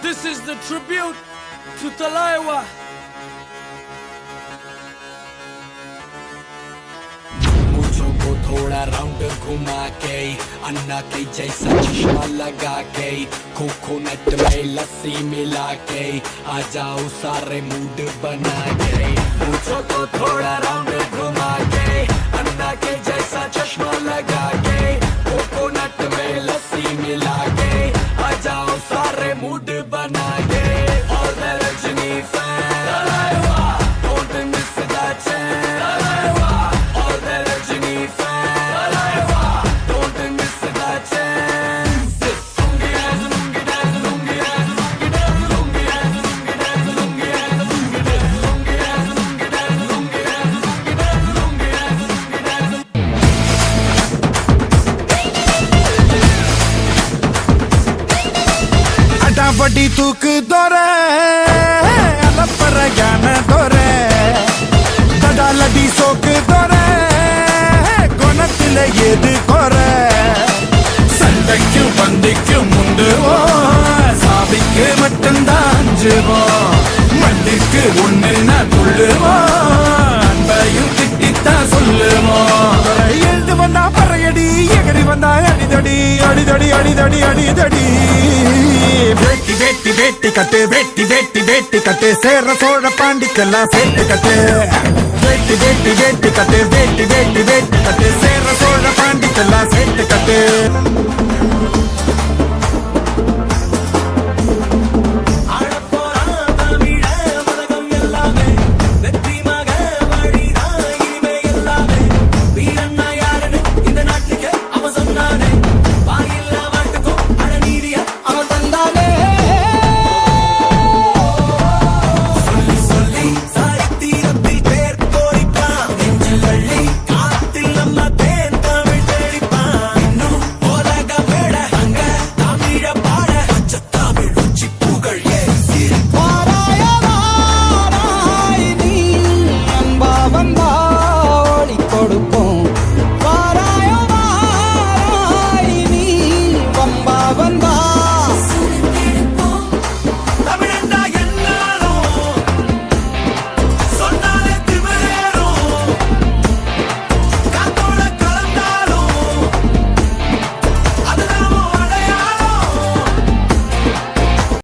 This is the tribute to Talaiwa. मुझों को थोड़ा round घुमा के अन्ना के जैसा चश्मा लगा के कोकोनट में लस्सी मिला के आ जाओ सारे मूड बना के मुझों को थोड़ा राउंड घुमा के अन्ना के जैसा चश्मा लगा के कोकोनट में लस्सी मिला के आ जाओ सारे मूड बना के All the Rajini fans Talaiwa, don't miss that chance Talaiwa, all the Rajini fans Talaiwa, don't miss that chance Lungi dance, lungi dance, lungi dance, lungi dance, lungi dance, lungi dance, lungi dance, lungi dance, lungi dance, lungi dance, lungi dance, lungi dance, lungi dance, lungi dance. बड़ी तूक दौरे अलपर ज्ञान दौरे दडा लड़ी सोक दौरे कोनतिल एदु कोरे சண்டைக்கு பந்திக்கு முண்டுவோம் சாபிக்கு மட்டும்தான் அஞ்சுவோம் மண்ணுக்கு ஒண்ணுன்னா துள்ளுவோம் அன்பையும் திட்டித்தான் சொல்லுவோம் எழுந்து வந்தா பறையடி எகரி வந்தா அடிதடி அடிதடி அடிதடி அடிதடி வேட்டி வேட்டி வேட்டி கட்டு வேட்டி வேட்டி வேட்டி கட்டு சேர சோழ பாண்டிக்கெல்லாம் சேர்த்து கட்டு வேட்டி வேட்டி வேட்டி கட்டு வேட்டி வேட்டி வேட்டி கட்டு சேர சோழ பாண்டிக்கெல்லாம் சேர்த்து கட்டு